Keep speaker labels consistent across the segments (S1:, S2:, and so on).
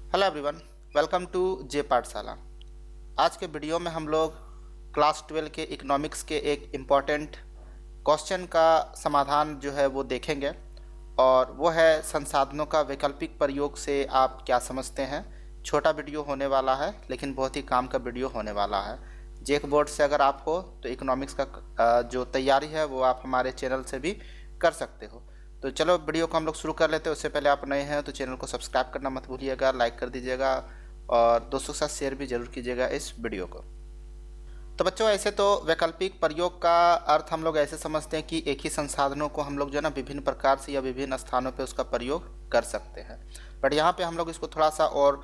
S1: Hello everyone, welcome to जे पाठशाला। आज के वीडियो में हम लोग क्लास 12 के इकोनॉमिक्स के एक इम्पॉर्टेंट क्वेश्चन का समाधान जो है वो देखेंगे और वो है संसाधनों का वैकल्पिक प्रयोग से आप क्या समझते हैं। छोटा वीडियो होने वाला है लेकिन बहुत ही काम का वीडियो होने वाला है। जेक बोर्ड से अगर आप हो तो इकोनॉमिक्स का जो तैयारी है वो आप हमारे चैनल से भी कर सकते हो। तो चलो वीडियो को हम लोग शुरू कर लेते हैं। उससे पहले आप नए हैं तो चैनल को सब्सक्राइब करना मत भूलिएगा, लाइक कर दीजिएगा और दोस्तों के साथ शेयर भी जरूर कीजिएगा इस वीडियो को। तो बच्चों, ऐसे तो वैकल्पिक प्रयोग का अर्थ हम लोग ऐसे समझते हैं कि एक ही संसाधनों को हम लोग जो है ना विभिन्न प्रकार से या विभिन्न स्थानों पे उसका प्रयोग कर सकते हैं। बट यहाँ पे हम लोग इसको थोड़ा सा और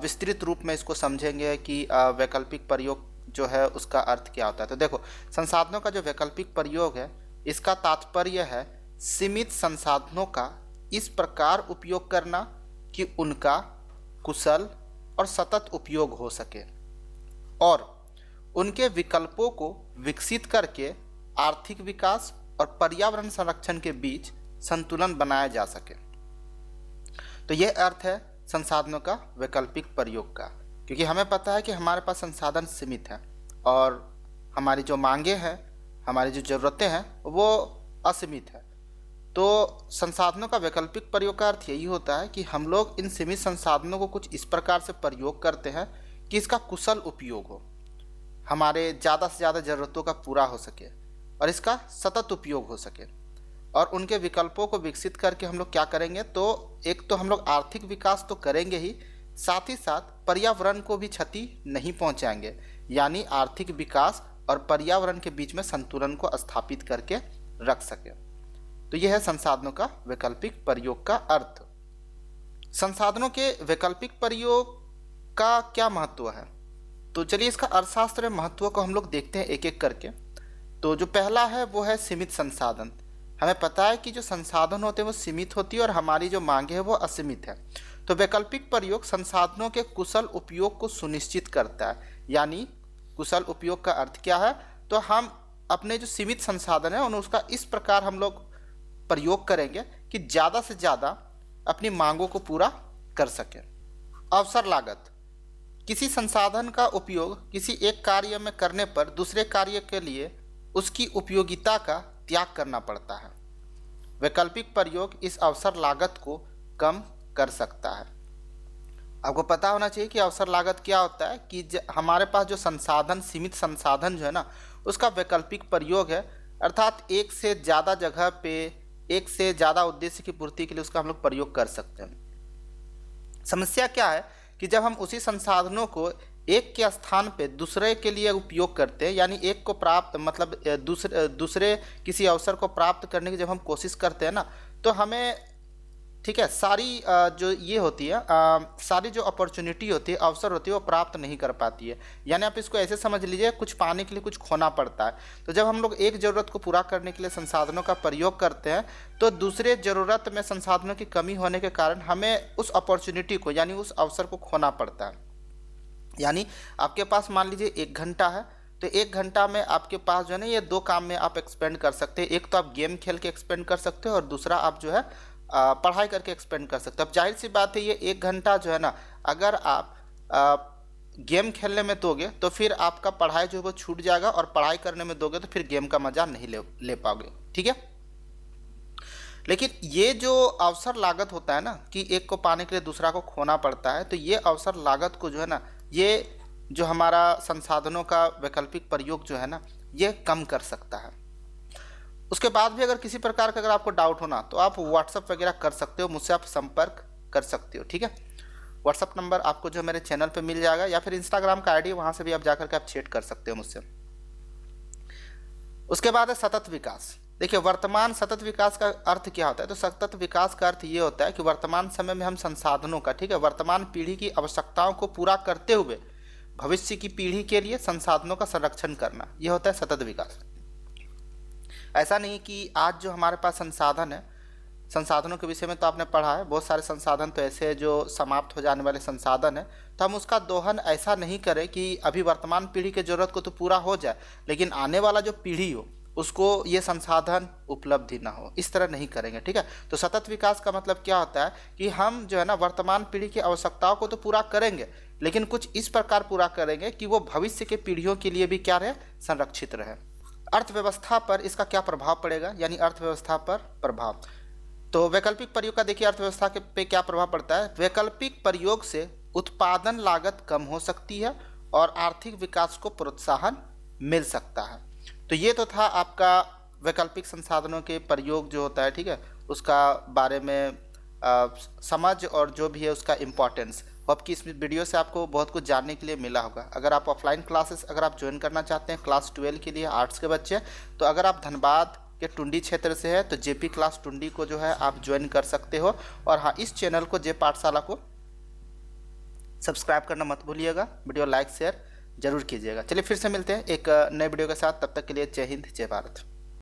S1: विस्तृत रूप में इसको समझेंगे कि वैकल्पिक प्रयोग जो है उसका अर्थ क्या होता है। तो देखो, संसाधनों का जो वैकल्पिक प्रयोग है इसका तात्पर्य है सीमित संसाधनों का इस प्रकार उपयोग करना कि उनका कुशल और सतत उपयोग हो सके और उनके विकल्पों को विकसित करके आर्थिक विकास और पर्यावरण संरक्षण के बीच संतुलन बनाया जा सके। तो यह अर्थ है संसाधनों का वैकल्पिक प्रयोग का, क्योंकि हमें पता है कि हमारे पास संसाधन सीमित हैं और हमारी जो मांगे हैं, हमारी जो ज़रूरतें हैं वो असीमित है। तो संसाधनों का वैकल्पिक प्रयोग का अर्थ यही होता है कि हम लोग इन सीमित संसाधनों को कुछ इस प्रकार से प्रयोग करते हैं कि इसका कुशल उपयोग हो, हमारे ज़्यादा से ज़्यादा ज़रूरतों का पूरा हो सके और इसका सतत उपयोग हो सके। और उनके विकल्पों को विकसित करके हम लोग क्या करेंगे, तो एक तो हम लोग आर्थिक विकास तो करेंगे ही, साथ ही साथ पर्यावरण को भी क्षति नहीं पहुंचाएंगे, यानी आर्थिक विकास और पर्यावरण के बीच में संतुलन को स्थापित करके रख सके। तो यह है संसाधनों का वैकल्पिक प्रयोग का अर्थ। संसाधनों के वैकल्पिक प्रयोग का क्या महत्व है, तो चलिए इसका अर्थशास्त्र महत्व को हम लोग देखते हैं एक एक करके। तो जो पहला है वो है सीमित संसाधन। हमें पता है कि जो संसाधन होते हैं वो सीमित होती है और हमारी जो मांगे है वो असीमित है। तो वैकल्पिक प्रयोग संसाधनों के कुशल उपयोग को सुनिश्चित करता है। यानी कुशल उपयोग का अर्थ क्या है, तो हम अपने जो सीमित संसाधन है उन उसका इस प्रकार हम लोग प्रयोग करेंगे कि ज़्यादा से ज़्यादा अपनी मांगों को पूरा कर सकें। अवसर लागत, किसी संसाधन का उपयोग किसी एक कार्य में करने पर दूसरे कार्य के लिए उसकी उपयोगिता का त्याग करना पड़ता है। वैकल्पिक प्रयोग इस अवसर लागत को कम कर सकता है। आपको पता होना चाहिए कि अवसर लागत क्या होता है, कि हमारे पास जो संसाधन, सीमित संसाधन जो है ना, उसका वैकल्पिक प्रयोग है, अर्थात एक से ज़्यादा जगह पे एक से ज़्यादा उद्देश्य की पूर्ति के लिए उसका हम लोग प्रयोग कर सकते हैं। समस्या क्या है कि जब हम उसी संसाधनों को एक के स्थान पे दूसरे के लिए उपयोग करते हैं, यानी एक को प्राप्त मतलब दूसरे किसी अवसर को प्राप्त करने की जब हम कोशिश करते हैं ना, तो हमें ठीक है सारी जो ये होती है सारी जो अपॉर्चुनिटी होती है, अवसर होती है, वो प्राप्त नहीं कर पाती है। यानी आप इसको ऐसे समझ लीजिए, कुछ पाने के लिए कुछ खोना पड़ता है। तो जब हम लोग एक ज़रूरत को पूरा करने के लिए संसाधनों का प्रयोग करते हैं तो दूसरे ज़रूरत में संसाधनों की कमी होने के कारण हमें उस अपॉर्चुनिटी को यानी उस अवसर को खोना पड़ता है। यानी आपके पास मान लीजिए 1 घंटा है, तो 1 घंटा में आपके पास जो है ना ये 2 काम में आप एक्सपेंड कर सकते हैं। एक तो आप गेम खेल के एक्सपेंड कर सकते हो और दूसरा आप जो है पढ़ाई करके एक्सपेंड कर सकते हो। अब जाहिर सी बात है ये 1 घंटा जो है ना, अगर आप गेम खेलने में दोगे तो फिर आपका पढ़ाई जो है वो छूट जाएगा और पढ़ाई करने में दोगे तो फिर गेम का मज़ा नहीं ले पाओगे। ठीक है, लेकिन ये जो अवसर लागत होता है ना कि एक को पाने के लिए दूसरा को खोना पड़ता है, तो ये अवसर लागत को जो है ना, ये जो हमारा संसाधनों का वैकल्पिक प्रयोग जो है ना, ये कम कर सकता है। उसके बाद भी अगर किसी प्रकार का अगर आपको डाउट होना तो आप व्हाट्सअप वगैरह कर सकते हो, मुझसे आप संपर्क कर सकते हो। ठीक है, व्हाट्सअप नंबर आपको जो मेरे चैनल पे मिल जाएगा या फिर इंस्टाग्राम का आईडी, वहाँ से भी आप जाकर के आप चैट कर सकते हो मुझसे। उसके बाद है सतत विकास। देखिए, वर्तमान सतत विकास का अर्थ क्या होता है, तो सतत विकास का अर्थ ये होता है कि वर्तमान समय में हम संसाधनों का, ठीक है, वर्तमान पीढ़ी की आवश्यकताओं को पूरा करते हुए भविष्य की पीढ़ी के लिए संसाधनों का संरक्षण करना, यह होता है सतत विकास। ऐसा नहीं कि आज जो हमारे पास संसाधन है, संसाधनों के विषय में तो आपने पढ़ा है, बहुत सारे संसाधन तो ऐसे हैं जो समाप्त हो जाने वाले संसाधन है, तो हम उसका दोहन ऐसा नहीं करें कि अभी वर्तमान पीढ़ी की ज़रूरत को तो पूरा हो जाए, लेकिन आने वाला जो पीढ़ी हो उसको ये संसाधन उपलब्धि ना हो, इस तरह नहीं करेंगे। ठीक है, तो सतत विकास का मतलब क्या होता है कि हम जो है ना वर्तमान पीढ़ी की आवश्यकताओं को तो पूरा करेंगे, लेकिन कुछ इस प्रकार पूरा करेंगे कि वो भविष्य के पीढ़ियों के लिए भी क्या रहे, संरक्षित रहे। अर्थव्यवस्था पर इसका क्या प्रभाव पड़ेगा, यानी अर्थव्यवस्था पर प्रभाव। तो वैकल्पिक प्रयोग का देखिए अर्थव्यवस्था के पे क्या प्रभाव पड़ता है। वैकल्पिक प्रयोग से उत्पादन लागत कम हो सकती है और आर्थिक विकास को प्रोत्साहन मिल सकता है। तो ये तो था आपका वैकल्पिक संसाधनों के प्रयोग जो होता है, ठीक है, उसका बारे में समझ और जो भी है उसका इम्पोर्टेंस। आपकी इस वीडियो से आपको बहुत कुछ जानने के लिए मिला होगा। अगर आप ऑफलाइन क्लासेस अगर आप ज्वाइन करना चाहते हैं क्लास 12 के लिए आर्ट्स के बच्चे, तो अगर आप धनबाद के टुंडी क्षेत्र से है तो जेपी क्लास टुंडी को जो है आप ज्वाइन कर सकते हो। और हाँ, इस चैनल को जे पाठशाला को सब्सक्राइब करना मत भूलिएगा, वीडियो लाइक शेयर जरूर कीजिएगा। चलिए फिर से मिलते हैं एक नए वीडियो के साथ, तब तक के लिए जय हिंद जय भारत।